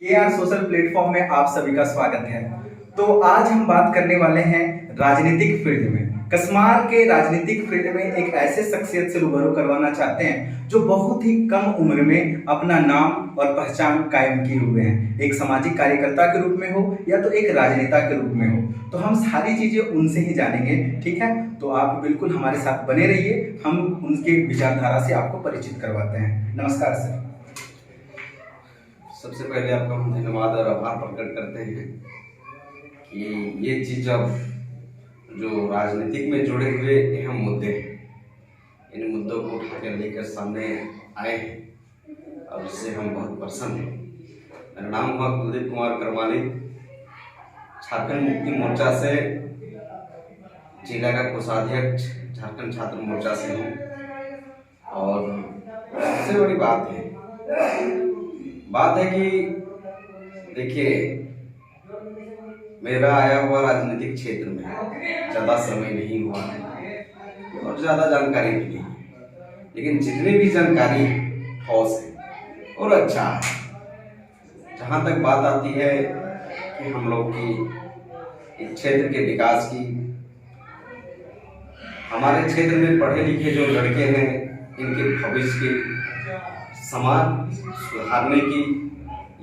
K R social platform में आप सभी का स्वागत है। तो आज हम बात करने वाले हैं राजनीतिक फील्ड में। कसमार के राजनीतिक फील्ड में एक ऐसे शख्सियत से रूबरू करवाना चाहते हैं जो बहुत ही कम उम्र में अपना नाम और पहचान कायम किए हुए हैं, एक सामाजिक कार्यकर्ता के रूप में हो या तो एक राजनेता के रूप में हो। तो हम सारी चीजें उनसे ही जानेंगे, ठीक है? तो आप बिल्कुल हमारे साथ बने रहिए, हम उनके विचारधारा से आपको परिचित करवाते हैं। नमस्कार सर। सबसे पहले आपका हम धन्यवाद और आभार प्रकट करते हैं कि ये चीज़ अब जो राजनीतिक में जुड़े हुए अहम मुद्दे हैं, इन मुद्दों को उठाकर लेकर सामने आए हैं और इससे हम बहुत प्रसन्न हैं। मेरा नाम हुआ कुलदीप कुमार करमाली, झारखंड मुक्ति मोर्चा से जिला का कोषाध्यक्ष झारखंड छात्र मोर्चा से हूँ। और सबसे बड़ी बात है कि देखिए, मेरा आया हुआ राजनीतिक क्षेत्र में ज़्यादा समय नहीं हुआ है और ज़्यादा जानकारी भी नहीं है, लेकिन जितनी भी जानकारी है ठोस है और अच्छा है। जहाँ तक बात आती है कि हम लोग की इस क्षेत्र के विकास की, हमारे क्षेत्र में पढ़े लिखे जो लड़के हैं इनके भविष्य की, समाज सुधारने की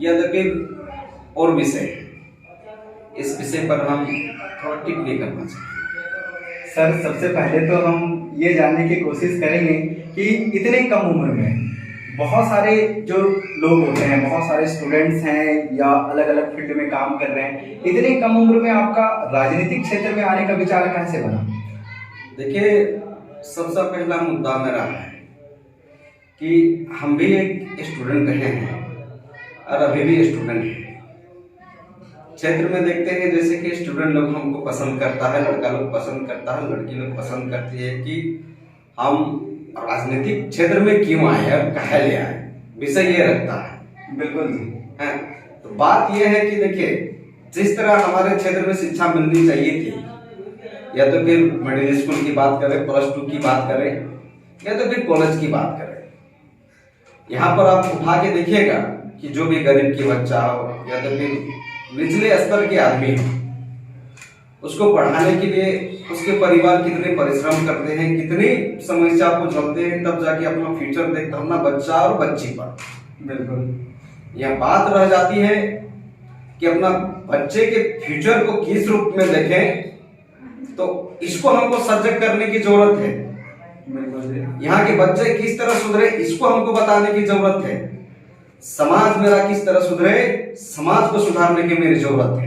या तो फिर और विषय है, इस विषय पर हम थोड़ा टिप्पणी करना चाहिए। सर, सबसे पहले तो हम ये जानने की कोशिश करेंगे कि इतने कम उम्र में बहुत सारे जो लोग होते हैं, बहुत सारे स्टूडेंट्स हैं या अलग अलग फील्ड में काम कर रहे हैं, इतने कम उम्र में आपका राजनीतिक क्षेत्र में आने का विचार कैसे बना? देखिए, सबसे पहला मुद्दा मेरा है कि हम भी एक स्टूडेंट रहे हैं और अभी भी स्टूडेंट हैं। क्षेत्र में देखते हैं जैसे कि स्टूडेंट लोग हमको पसंद करता है, लड़का लोग पसंद करता है, लड़की लोग पसंद करती है कि हम राजनीतिक क्षेत्र में क्यों आए और कहे ले आए, विषय ये रखता है। बिल्कुल है। तो बात ये है कि देखिए, जिस तरह हमारे क्षेत्र में शिक्षा मिलनी चाहिए थी, या तो फिर मिडिल स्कूल की बात करें, +2 की बात करें या तो फिर कॉलेज की बात करें, यहाँ पर आप उठा के देखिएगा कि जो भी गरीब की बच्चा हो या तो फिर निचले स्तर के आदमी हो, उसको पढ़ाने के लिए उसके परिवार कितने परिश्रम करते हैं, कितनी समस्या को झेलते हैं, तब जाके अपना फ्यूचर देखता अपना बच्चा और बच्ची पर। बिल्कुल। यह बात रह जाती है कि अपना बच्चे के फ्यूचर को किस रूप में देखें, तो इसको हमको सजग करने की जरूरत है। यहाँ के बच्चे किस तरह सुधरे, इसको हमको बताने की जरूरत है। समाज मेरा किस तरह सुधरे, समाज को सुधारने की मेरी जरूरत है।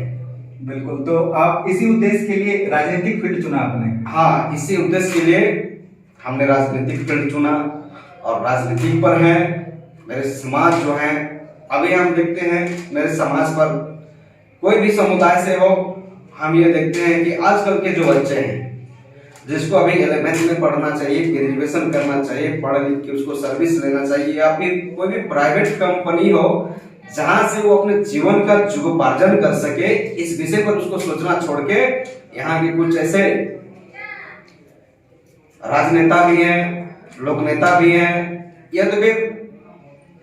बिल्कुल। तो आप इसी उद्देश्य के लिए राजनीतिक फील्ड चुना आपने? हाँ, इसी उद्देश्य के लिए हमने राजनीतिक फील्ड चुना और राजनीतिक पर है। मेरे समाज जो है, अभी हम देखते हैं मेरे समाज पर कोई भी समुदाय से हो, हम ये देखते हैं कि आजकल के जो बच्चे हैं, जिसको अभी 11th में पढ़ना चाहिए, ग्रेजुएशन करना चाहिए, पढ़ लिख के उसको सर्विस लेना चाहिए या फिर कोई भी प्राइवेट कंपनी हो जहां से वो अपने जीवन का जीवोपार्जन कर सके, इस विषय पर उसको सोचना छोड़ के यहाँ के कुछ ऐसे राजनेता भी हैं, लोक नेता भी हैं या तो फिर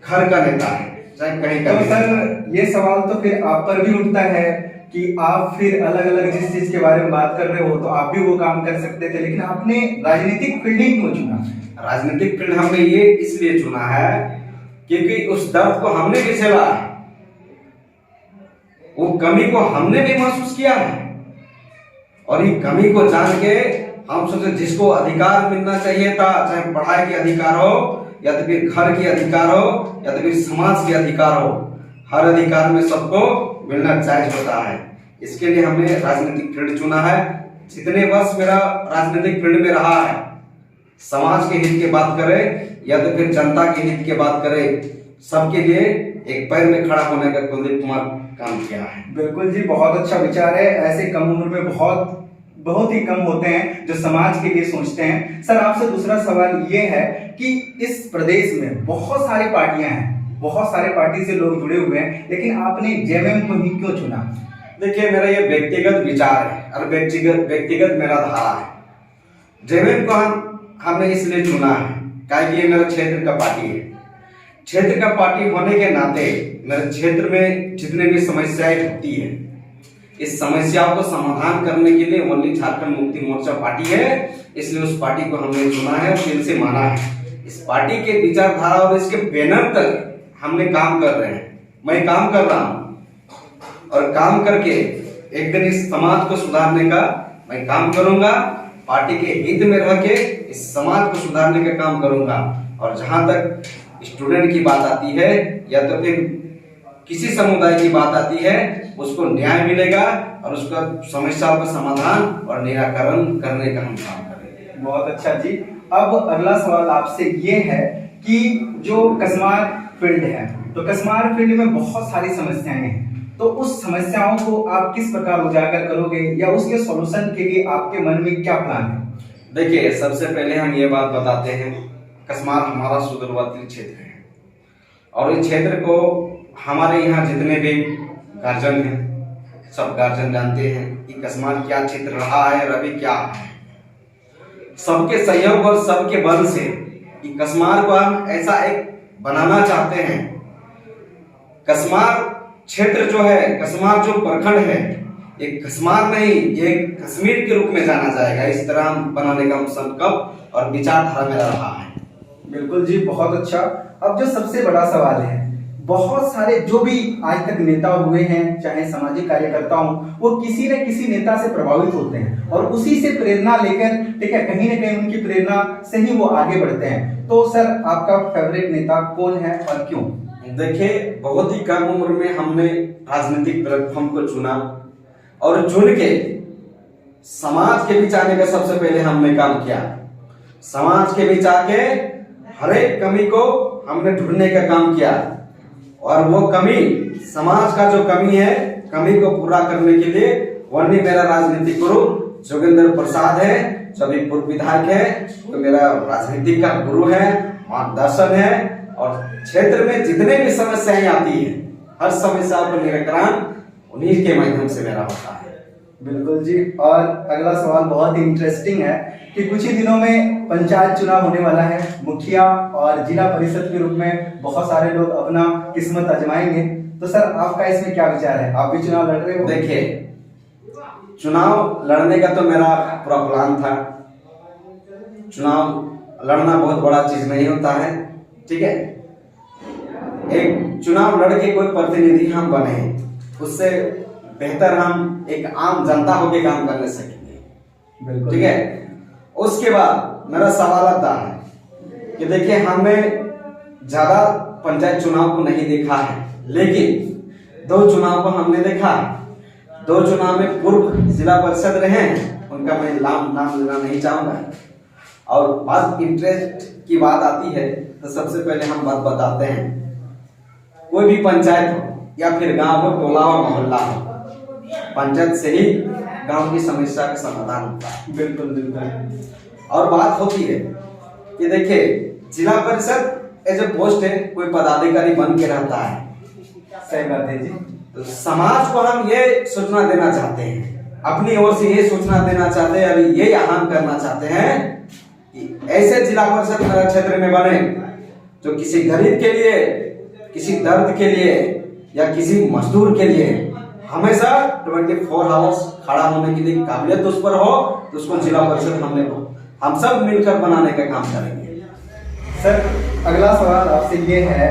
घर का नेता है, चाहे कहीं का। तो सर, ये सवाल तो फिर आप पर भी उठता है कि आप फिर अलग अलग जिस चीज के बारे में बात कर रहे हो तो आप भी वो काम कर सकते थे, लेकिन आपने राजनीतिक फील्ड ही क्यों चुना? राजनीतिक फील्ड हमने ये इसलिए चुना है क्योंकि उस दर्द को हमने भी झेला है, वो कमी को हमने भी महसूस किया है और ये कमी को जान के हम सोचे जिसको अधिकार मिलना चाहिए था, चाहे पढ़ाई के अधिकार हो या तो फिर घर के अधिकार हो या तो फिर समाज के अधिकार हो, हर अधिकार में सबको मिलना जायज होता है। इसके लिए हमने राजनीतिक फील्ड चुना है। जितने वर्ष मेरा राजनीतिक फील्ड में रहा है, समाज के हित की बात करें या तो फिर जनता के हित की बात करें, सबके लिए एक पैर में खड़ा होने का कुलदीप कुमार काम किया है। बिल्कुल जी, बहुत अच्छा विचार है। ऐसे कम उम्र में बहुत ही कम होते हैं जो समाज के लिए सोचते हैं। सर, आपसे दूसरा सवाल ये है कि इस प्रदेश में बहुत सारी पार्टियां हैं, बहुत सारे पार्टी से लोग जुड़े हुए हैं, लेकिन आपने जेएमएम को ही क्यों चुना? देखिए, मेरा ये व्यक्तिगत विचार है और व्यक्तिगत मेरा धारा है। जेएमएम को हमने इसलिए चुना है क्योंकि ये मेरा क्षेत्र का पार्टी है। क्षेत्र का पार्टी होने के नाते मेरे क्षेत्र में जितने भी समस्याएं होती है, इस समस्याओं को समाधान करने के लिए ओनली झारखंड मुक्ति मोर्चा पार्टी है। इसलिए उस पार्टी को हमने चुना है और दिल से माना है। इस पार्टी के विचारधारा और इसके बैनर तक हमने काम कर रहे हैं। मैं काम कर रहा हूं और काम करके एक दिन इस समाज को सुधारने का मैं काम करूंगा। पार्टी के हित में रह के इस समाज को सुधारने का काम करूंगा। और जहां तक स्टूडेंट की बात आती है या तो फिर किसी समुदाय की बात आती है, उसको न्याय मिलेगा और उसका समस्याओं का समाधान और निराकरण करने का हम काम करेंगे। बहुत अच्छा जी। अब अगला सवाल आपसे ये है कि जो कसमार फील्ड है, तो कसमार फील्ड में बहुत सारी समस्याएं हैं, तो उस समस्याओं को आप किस प्रकार उजागर करोगे या उसके सॉल्यूशन के लिए आपके मन में क्या प्लान है? देखिए, सबसे पहले हम ये बात बताते हैं, कसमार हमारा सुदूरवर्ती क्षेत्र है और इस क्षेत्र को हमारे यहाँ जितने भी गार्जियन हैं, सब गार्जियन जानते हैं कि कसमार क्या क्षेत्र रहा है और अभी क्या है। सबके सहयोग और सबके बल से कि कसमार को हम ऐसा एक बनाना चाहते हैं। कसमार क्षेत्र जो है, कसमार जो प्रखंड है, एक कसमार नहीं, ये कश्मीर के रूप में जाना जाएगा। इस तरह हम बनाने का संकल्प और विचारधारा मेरा रहा है। बिल्कुल जी, बहुत अच्छा। अब जो सबसे बड़ा सवाल है, बहुत सारे जो भी आज तक नेता हुए हैं, चाहे सामाजिक कार्यकर्ता हों, वो किसी न किसी नेता से प्रभावित होते हैं और उसी से प्रेरणा लेकर, ठीक है, कहीं न कहीं उनकी प्रेरणा से ही वो आगे बढ़ते हैं। तो सर, आपका फेवरेट नेता कौन है और क्यों? देखिए, बहुत ही कम उम्र में हमने राजनीतिक प्लेटफॉर्म को चुना और चुन के समाज के बीच आने का सबसे पहले हमने काम किया। समाज के बीच आके हर एक कमी को हमने ढूंढने का काम किया और वो कमी, समाज का जो कमी है, कमी को पूरा करने के लिए वही मेरा राजनीतिक गुरु जोगेंद्र प्रसाद है, जो अभी पूर्व विधायक है, वो मेरा राजनीतिक का गुरु है, मार्गदर्शन है। और क्षेत्र में जितने भी समस्याएं आती है, हर समस्या का निराकरण उन्हीं के माध्यम से मेरा होता है। बिल्कुल जी। और अगला सवाल बहुत ही इंटरेस्टिंग है कि कुछ ही दिनों में पंचायत चुनाव होने वाला है। मुखिया और जिला परिषद के रूप में बहुत सारे लोग अपना किस्मत आजमाएंगे। तो सर, आपका इसमें क्या विचार है? आप भी चुनाव लड़ रहे हो? देखिए, चुनाव लड़ने का तो मेरा पूरा प्लान था। चुनाव लड़ना बहुत बड़ा चीज नहीं होता है, ठीक है। एक चुनाव लड़के कोई प्रतिनिधि हम बने, उससे बेहतर हम एक आम जनता होकर काम करने सकेंगे, ठीक है। उसके बाद मेरा सवाल आता है कि देखिए, हमने ज्यादा पंचायत चुनाव को नहीं देखा है, लेकिन 2 चुनाव को हमने देखा। 2 चुनाव में पूर्व जिला परिषद रहे, उनका मैं नाम लेना नहीं चाहूंगा। और बात इंटरेस्ट की बात आती है तो सबसे पहले हम बात बताते हैं, कोई भी पंचायत हो या फिर गांव हो, टोला हो, मोहल्ला हो, पंचायत से ही गांव की समस्या का समाधान होता है। बिल्कुल बिल्कुल। और बात होती है कि देखिए, जिला परिषद एज ए पोस्ट है, कोई पदाधिकारी बन के रहता है। सही बात है जी। तो समाज को हम ये सूचना देना चाहते हैं, अपनी ओर से ये सूचना देना चाहते हैं और ये आह्वान करना चाहते हैं कि ऐसे जिला परिषद मेरे क्षेत्र में बने जो किसी गरीब के लिए, किसी दर्द के लिए या किसी मजदूर के लिए हमेशा 24 आवर्स खड़ा होने की लिए काबिलियत उस पर हो, तो उसको जिला परिषद हम सब मिलकर बनाने का काम करेंगे। सर, अगला सवाल आपसे ये है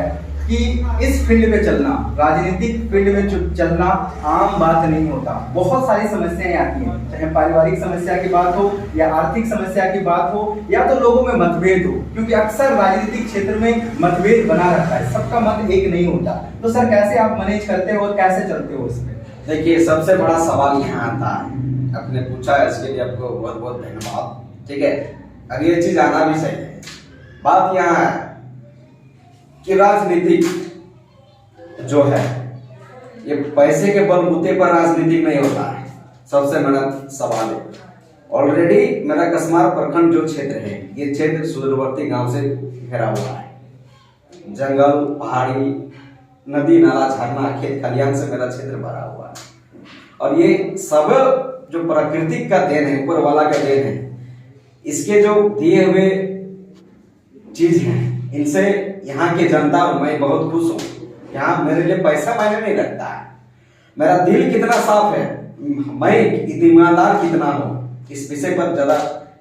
कि इस फील्ड में चलना, राजनीतिक फील्ड में चलना आम बात नहीं होता। बहुत सारी समस्याएं आती हैं, चाहे पारिवारिक समस्या की बात हो या आर्थिक समस्या की बात हो या तो लोगों में मतभेद हो, क्योंकि अक्सर राजनीतिक क्षेत्र में मतभेद बना रहता है, सबका मत एक नहीं होता। तो सर, कैसे आप मैनेज करते हो और कैसे चलते हो इसमें? देखिए, सबसे बड़ा सवाल यहाँ आता है, आपने पूछा है, इसके लिए आपको बहुत बहुत धन्यवाद, ठीक है। अब ये चीज आना भी सही है। बात यहाँ है कि राजनीति जो है, ये पैसे के बलबूते पर राजनीति नहीं होता है। सबसे बड़ा सवाल है, ऑलरेडी मेरा कसमार प्रखंड जो क्षेत्र है, ये क्षेत्र सुदूरवर्ती गांव से घिरा हुआ है। जंगल, पहाड़ी, नदी, नाला, झरना, खेत खलियान से मेरा क्षेत्र भरा हुआ है और ये सब जो प्राकृतिक का देन है, ऊपर वाला का देन है। इसके जो दिए हुए चीज हैं, इनसे यहाँ की जनता और मैं बहुत खुश हूँ। यहाँ मेरे लिए पैसा मायने नहीं रखता है, मेरा दिल कितना साफ है, मैं ईमानदार कितना हूँ, इस विषय पर ज्यादा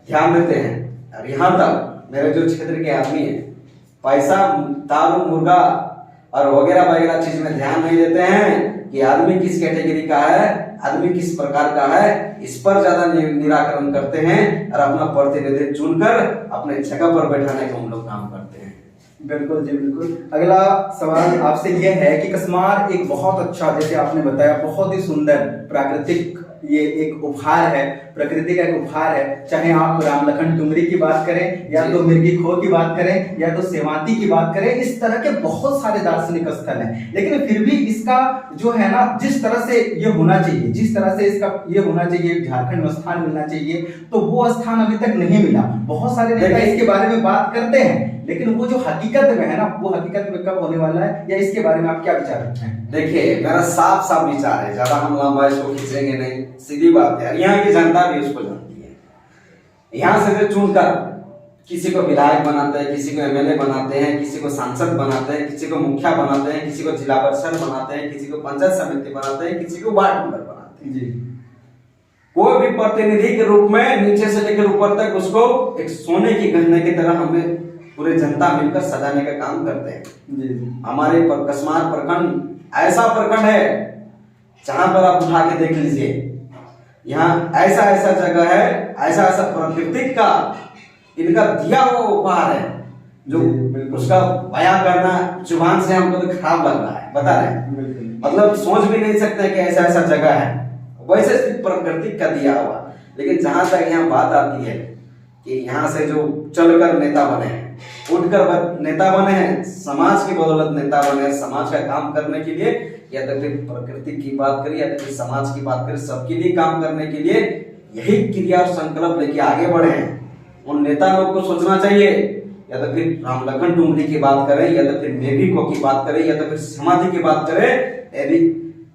ध्यान देते हैं। और यहाँ तक मेरे जो क्षेत्र के आदमी है पैसा, दारू, मुर्गा और वगैरह वगैरह चीज में ध्यान नहीं देते हैं कि आदमी किस कैटेगरी का है, आदमी किस प्रकार का है, इस पर ज्यादा निराकरण करते हैं और अपना प्रतिनिधि चुनकर अपने जगह पर बैठाने का हम लोग काम करते हैं। बिल्कुल जी बिल्कुल। अगला सवाल आपसे यह है कि कसमार एक बहुत अच्छा, जैसे आपने बताया, बहुत ही सुंदर प्राकृतिक ये एक उपहार है, प्रकृति का एक उपहार है। चाहे आप राम लखन टुमरी की बात करें या तो मिर्गी खो की बात करें या तो सेवाती की बात करें, इस तरह के बहुत सारे दार्शनिक स्थल हैं। लेकिन फिर भी इसका जो है ना, जिस तरह से ये होना चाहिए, जिस तरह से इसका ये होना चाहिए, झारखंड में स्थान मिलना चाहिए, तो वो स्थान अभी तक नहीं मिला। बहुत सारे नेता इसके बारे में बात करते हैं, लेकिन वो जो हकीकत में है ना, वो हकीकत में कब होने वाला है, या इसके बारे में आप क्या विचार रखते हैं? देखिए, मेरा साफ साफ विचार है, ज्यादा हम लंबा इसको खींचेंगे नहीं, सीधी बात है। यहाँ की जनता भी उसको जानती है। यहाँ से जो चुनकर किसी को विधायक बनाते हैं, किसी को एमएलए बनाते हैं, किसी को सांसद बनाते हैं, किसी को मुखिया बनाते हैं, किसी को जिला परिषद बनाते हैं, किसी को पंचायत समिति बनाते हैं, किसी को वार्ड मेंबर बनाते हैं जी। कोई भी प्रतिनिधि के रूप में नीचे से लेकर ऊपर तक उसको एक सोने की गहने की तरह हमें पूरे जनता मिलकर सजाने का काम करते हैं जी। हमारे कसमार प्रखंड ऐसा प्रखंड है जहां पर आप उठा के देख लीजिए, यहाँ ऐसा ऐसा जगह है, ऐसा ऐसा प्राकृतिक का इनका दिया हुआ उपहार है जो उसका बयां करना जुबान से हमको तो खराब लग रहा है, बता रहे हैं। मतलब सोच भी नहीं सकते कि ऐसा ऐसा जगह है, वैसे सिर्फ प्रकृति का दिया हुआ। लेकिन जहां तक यहाँ बात आती है कि यहाँ से जो चलकर नेता बने हैं, उठकर नेता बने हैं, समाज की बदौलत नेता बने हैं, समाज का काम करने के लिए, या तो फिर प्रकृति की बात करें या तो फिर समाज की बात करें, सबके लिए काम करने के लिए यही क्रिया और संकल्प लेके आगे बढ़े हैं। उन नेता लोग को सोचना चाहिए, या तो फिर राम लखन टुमरी की बात करें, या तो फिर मेघी को की बात करें, या तो फिर समाधि की बात करें।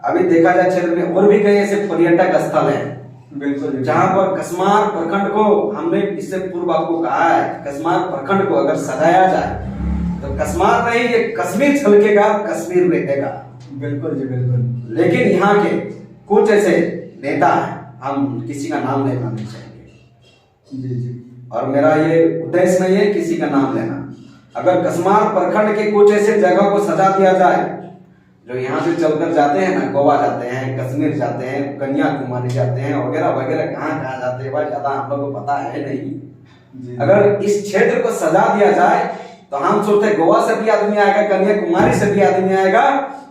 अभी देखा जाए क्षेत्र में और भी कई ऐसे पर्यटक स्थल हैं बिल्कुल, जहां पर कसमार प्रखंड को, हमने इससे पूर्व आपको कहा है, कसमार प्रखंड को अगर सजाया जाए तो कसमार नहीं, ये कश्मीर छलकेगा, कश्मीर रहेगा। बिल्कुल जी बिल्कुल। लेकिन यहाँ के कुछ ऐसे नेता हैं, हम किसी का नाम लेना नहीं चाहेंगे जी जी, और मेरा ये उद्देश्य नहीं है किसी का नाम लेना। अगर कसमार प्रखंड के कुछ ऐसे जगह को सजा दिया जाए, जो यहाँ से चलकर जाते हैं ना, गोवा जाते हैं, कश्मीर जाते हैं, कन्याकुमारी जाते हैं, वगैरह वगैरह, कहाँ कहाँ जाते हैं भाई, ज्यादा हम लोग को पता है नहीं। अगर इस क्षेत्र को सजा दिया जाए तो हम सोचते हैं गोवा से भी आदमी आएगा, कन्याकुमारी से भी आदमी आएगा,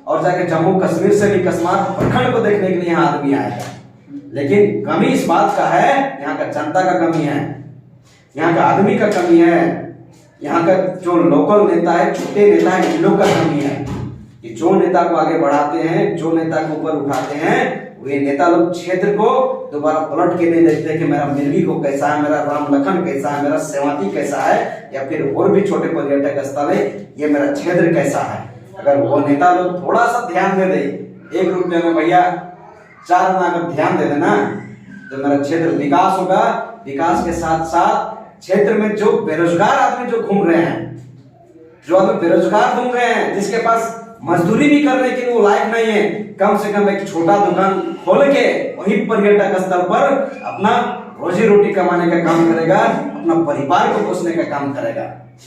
और जाके जम्मू कश्मीर से भी कसमार प्रखंड को देखने के लिए यहाँ आदमी आएगा। लेकिन कमी इस बात का है, यहाँ का जनता का कमी है, यहाँ का आदमी का कमी है, यहाँ का जो लोकल नेता है, छोटे नेता है, इन लोग का कमी है कि जो नेता को आगे बढ़ाते हैं, जो नेता को ऊपर उठाते हैं, वे नेता लोग क्षेत्र को दोबारा पलट के नहीं देखते कि मेरा मिर्गी को कैसा है, मेरा राम लखन कैसा है, मेरा सेवाती कैसा है, या फिर और भी छोटे पर्यटक स्थल है, ये मेरा क्षेत्र कैसा है। अगर वो नेता लोग थोड़ा सा ध्यान दे दे, 1 रुपये में भैया 4 आना अगर ध्यान दे देना, तो मेरा क्षेत्र विकास होगा। विकास के साथ साथ क्षेत्र में जो बेरोजगार आदमी जो घूम रहे हैं, जो आदमी बेरोजगार घूम रहे हैं, जिसके पास मजदूरी भी करने के लिए वो लायक नहीं है, कम से कम एक छोटा दुकान खोल के वही पर्यटक स्थल पर अपना रोजी रोटी कमाने का काम करेगा, अपना परिवार को पोषने का काम करेगा।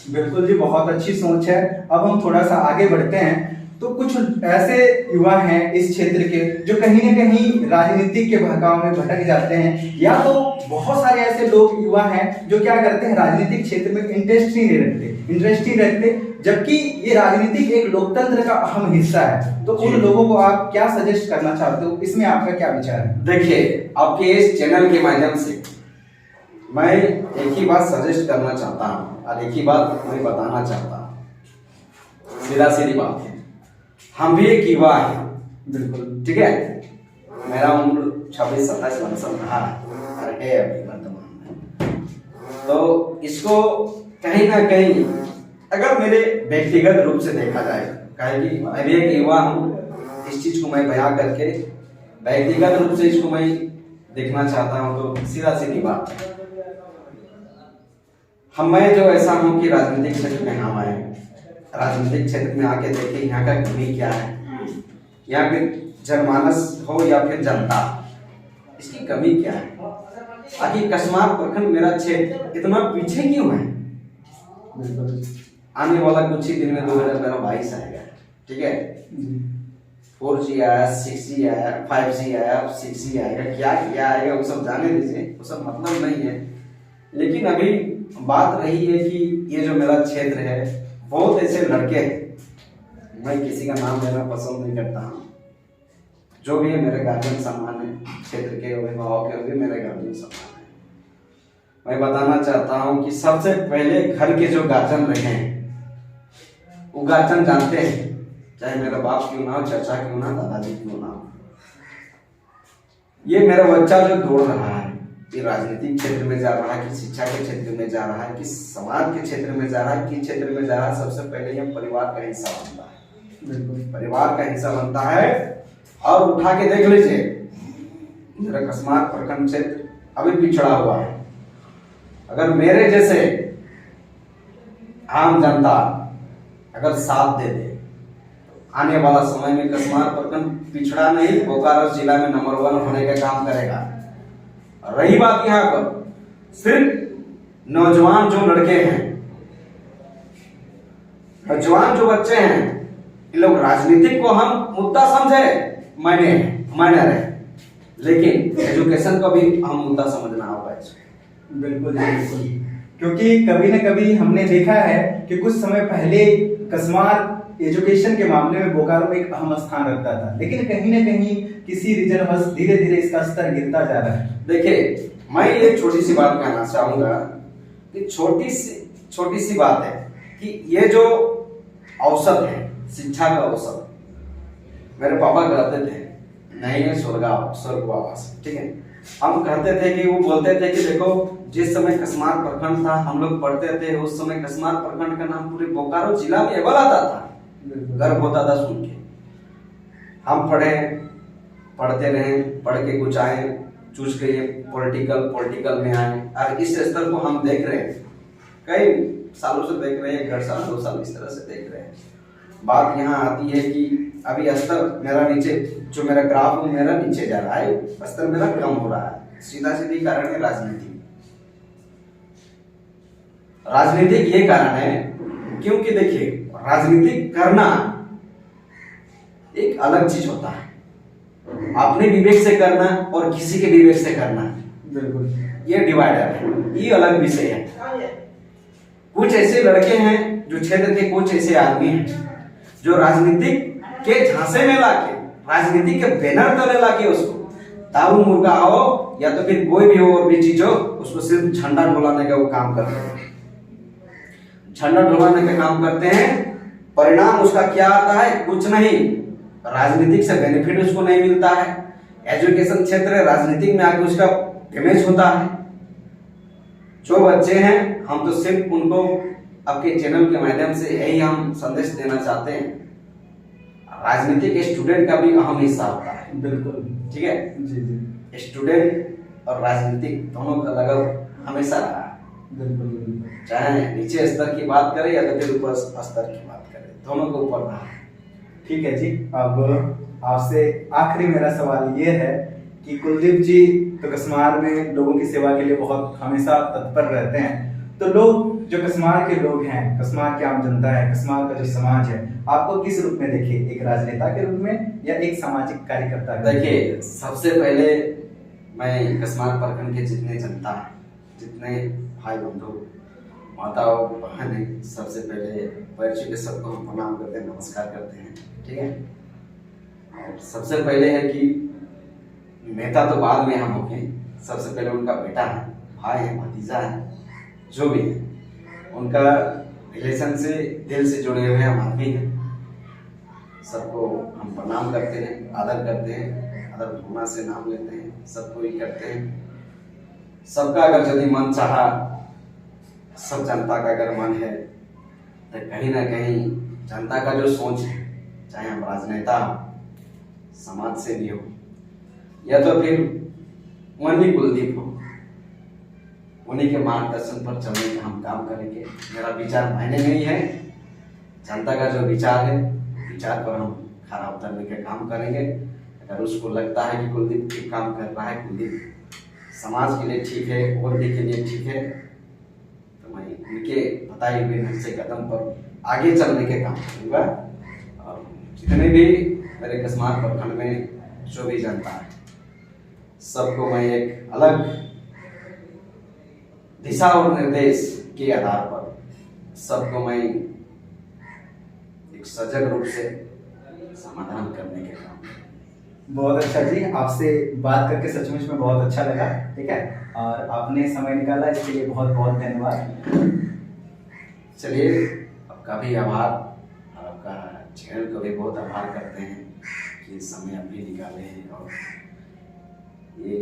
बिल्कुल जी, बहुत अच्छी सोच है। अब हम थोड़ा सा आगे बढ़ते हैं। तो कुछ ऐसे युवा हैं इस क्षेत्र के जो कहीं ना कहीं राजनीति के बहकाव में भटक जाते हैं, या तो बहुत सारे ऐसे लोग युवा हैं जो क्या करते हैं, राजनीतिक क्षेत्र में इंटरेस्ट ही नहीं रखते, जबकि ये राजनीतिक एक लोकतंत्र का अहम हिस्सा है। तो उन लोगों को आप क्या सजेस्ट करना चाहते हो, इसमें आपका क्या विचार है? देखिए, आपके इस चैनल के माध्यम से मैं एक ही बात सजेस्ट करना चाहता हूँ और एक ही बात मैं बताना चाहता हूँ। सीधा सीधी बात है, हम भी एक युवा है, बिल्कुल ठीक है। मेरा उम्र 26-27 वर्ष रहा है अभी वर्तमान में। तो इसको कहीं ना कहीं अगर मेरे व्यक्तिगत रूप से देखा जाए, कहे कि मैं भी एक युवा हूँ, इस चीज को मैं बयां करके व्यक्तिगत रूप से इसको मैं देखना चाहता हूँ। तो सीधा सीधी बात है, मैं जो ऐसा हूँ कि राजनीतिक क्षेत्र में हम आए, राजनीतिक क्षेत्र में आके देखें यहाँ का कमी क्या है, यहाँ पे जनमानस हो या फिर जनता, इसकी कमी क्या है। आखिर कसमार प्रखंड मेरा क्षेत्र इतना पीछे क्यों है। आने वाला कुछ ही दिन में 2022 आएगा, ठीक है। 4G आया, 6G आया, 5G आया, 6G आएगा, क्या आएगा वो सब जाने दीजिए, वो सब मतलब नहीं है। लेकिन अभी बात रही है कि ये जो मेरा क्षेत्र है, बहुत ऐसे लड़के हैं, मैं किसी का नाम लेना पसंद नहीं करता हूँ, जो भी है मेरे गार्जियन सम्मान है, क्षेत्र के अभिभावक के भी मेरे गार्जियन सम्मान है। मैं बताना चाहता हूँ कि सबसे पहले घर के जो गार्जियन रहे हैं, वो गार्जियन जानते हैं, चाहे मेरा बाप क्यों ना हो, चाचा क्यों ना, दादाजी क्यों ना हो, ये मेरा बच्चा जो दौड़ रहा है, ये राजनीतिक क्षेत्र में जा रहा है कि शिक्षा के क्षेत्र में जा रहा है कि समाज के क्षेत्र में जा रहा है, किस क्षेत्र में जा रहा है, सबसे पहले ये परिवार का हिस्सा बनता है। परिवार का हिस्सा बनता है। और उठा के देख लीजिए, मेरा कसमार प्रखंड क्षेत्र अभी पिछड़ा हुआ है। अगर मेरे जैसे आम जनता अगर साथ दे दे, आने वाला समय में कसमार प्रखंड पिछड़ा नहीं, बोकारो जिला में नंबर 1 होने का काम करेगा। रही बात यहाँ पर सिर्फ नौजवान जो लड़के हैं, नौजवान जो बच्चे हैं, इन लोग राजनीतिक को हम मुद्दा समझे मायने रहे, लेकिन एजुकेशन को भी हम मुद्दा समझना होगा इसको। बिल्कुल बिल्कुल, क्योंकि कभी न कभी हमने देखा है कि कुछ समय पहले कसमार एजुकेशन के मामले में बोकारो में एक अहम स्थान रखता था, लेकिन कहीं न कहीं किसी रीजन बस धीरे धीरे इसका स्तर गिरता जा रहा है। देखिए, मैं ये छोटी सी बात कहना चाहूंगा कि छोटी सी बात है कि ये जो अवसर है, शिक्षा का अवसर, मेरे पापा कहते थे नहीं है स्वर्गवास, ठीक है। हम कहते थे कि वो बोलते थे कि देखो, जिस समय कसमार प्रखंड था, हम लोग पढ़ते थे, उस समय कसमार प्रखंड का नाम पूरे बोकारो जिला में एवल आता था, गर्व होता था सुन के। हम पढ़ते रहे, पढ़ के कुछ आए, चूज के ये पॉलिटिकल में आए, और इस स्तर को हम देख रहे हैं, कई सालों से देख रहे हैं, 1.5 साल 2 साल इस तरह से देख रहे हैं। बात यहाँ आती है कि अभी स्तर मेरा नीचे, जो मेरा ग्राफ है मेरा नीचे जा रहा है, स्तर मेरा कम हो रहा है। सीधा सीधी कारण है राजनीतिक ये कारण है, क्योंकि देखिए, राजनीतिक करना एक अलग चीज होता है, अपने विवेक से करना और किसी के विवेक से करना, बिल्कुल ये डिवाइडर है, ये अलग विषय है। कुछ ऐसे लड़के हैं जो क्षेत्र के, कुछ ऐसे आदमी हैं जो राजनीतिक के झांसे में लाके, राजनीति के बैनर तले लाके उसको दारू मुर्गा हो या तो फिर कोई भी हो और भी चीज हो, उसको सिर्फ झंडा डोलाने का वो काम करते हैं, झंडा डोलाने का काम करते हैं। परिणाम उसका क्या आता है? कुछ नहीं, राजनीतिक से बेनिफिट उसको नहीं मिलता है। एजुकेशन क्षेत्र राजनीतिक में आके उसका डैमेज होता है। जो बच्चे हैं, हम तो सिर्फ उनको आपके चैनल के माध्यम से यही हम संदेश देना चाहते हैं, राजनीतिक स्टूडेंट का भी अहम हिस्सा होता है। बिल्कुल, ठीक है जी जी। स्टूडेंट और राजनीतिक दोनों का लगाव हमेशा रहा है। बिल्कुल बिल्कुल, चाहे नीचे स्तर की बात करें या फिर ऊपर स्तर की बात करें, दोनों को ऊपर रहा है। ठीक है जी। अब आपसे आखिरी मेरा सवाल ये है कि कुलदीप जी तो कसमार में लोगों की सेवा के लिए बहुत हमेशा तत्पर रहते हैं, तो लोग जो कसमार के लोग हैं, कसमार की आम जनता है, कसमार का जो समाज है, आपको किस रूप में देखे, एक राजनेता के रूप में या एक सामाजिक कार्यकर्ता के? देखिए, सबसे पहले मैं कसमार प्रखंड के जितने जनता है, जितने भाई बंधु माताओं बहन है, सबसे पहले पैर छू के सबको हम प्रणाम करते हैं, नमस्कार करते हैं। ठीक है, और सबसे पहले है कि नेता तो बाद में हम होंगे, सबसे पहले उनका बेटा है, भाई है, भतीजा है, जो भी है, उनका रिलेशन से दिल से जुड़े हुए हम आदमी हैं। सबको हम प्रणाम करते हैं, आदर करते हैं, आदर भावना से नाम लेते हैं, सबको ही करते हैं। सबका अगर यदि मन चाहा, सब जनता का अगर मन है, तो कहीं ना कहीं जनता का जो सोच है, चाहे हम राजनेता हो, समाज सेवी हो, या तो फिर वन्नी कुलदीप हो, उन्हीं के मार्गदर्शन पर चलने का हम काम करेंगे। मेरा विचार मायने नहीं है, जनता का जो विचार है विचार पर हम खरा उतरने का काम करेंगे। अगर उसको लगता है कि कुलदीप ठीक काम कर रहा है, कुलदीप समाज के लिए ठीक है, ओवरडी के लिए ठीक है, तो मैं उनके बताए हुए नक्शे कदम पर आगे चलने के काम करूँगा। और जितने भी मेरे कस्मार प्रखंड में जो भी जनता है, सबको मैं एक अलग दिशा और निर्देश के आधार पर सबको मैं एक सजग रूप से समाधान करने के काम। बहुत अच्छा जी, आपसे बात करके सचमुच में बहुत अच्छा लगा। ठीक है, और आपने समय निकाला इसके लिए बहुत बहुत धन्यवाद। चलिए, आपका भी आभार और आपका चैनल को भी बहुत आभार करते हैं कि समय आप भी निकाले हैं और ये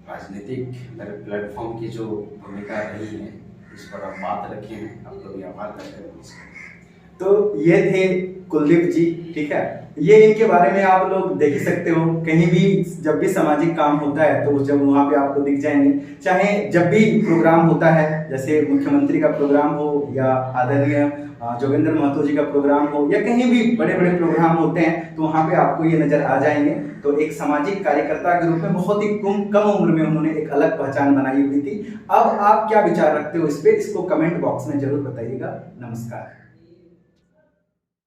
राजनीतिक मेरे प्लेटफॉर्म की जो भूमिका रही है इस पर आप बात रखे हैं, आपको भी आभार करते हैं। तो ये थे कुलदीप जी। ठीक है, ये इनके बारे में आप लोग देख ही सकते हो, कहीं भी जब भी सामाजिक काम होता है तो जब वहाँ पे आपको दिख जाएंगे। चाहे जब भी प्रोग्राम होता है, जैसे मुख्यमंत्री का प्रोग्राम हो या आदरणीय जोगेंद्र महतो जी का प्रोग्राम हो या कहीं भी बड़े बड़े प्रोग्राम होते हैं, तो वहाँ पे आपको ये नजर आ जाएंगे। तो एक सामाजिक कार्यकर्ता के रूप में बहुत ही कम उम्र में उन्होंने एक अलग पहचान बनाई हुई थी। अब आप क्या विचार रखते हो इस पे, इसको कमेंट बॉक्स में जरूर बताइएगा। नमस्कार।